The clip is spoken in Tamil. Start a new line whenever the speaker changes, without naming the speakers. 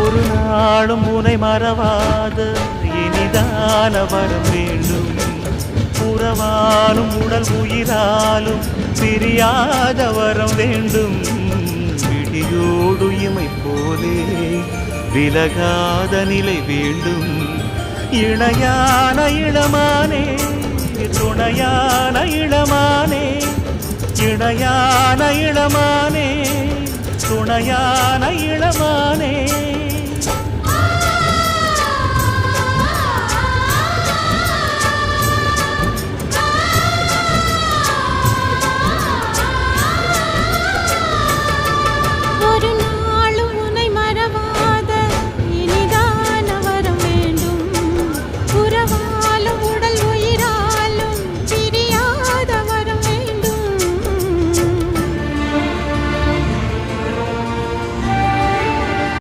ஒரு நாளும் உனை மறவாத இனிதான வரம் வேண்டும். உறவாலும் உடல் உயிராலும் பிரியாத வரம் வேண்டும். விடியோடு இமை போலே விலகாத நிலை வேண்டும். இணையான இளமானே துணையான இளமானே, இணையான இளமானே துணையான இளமானே.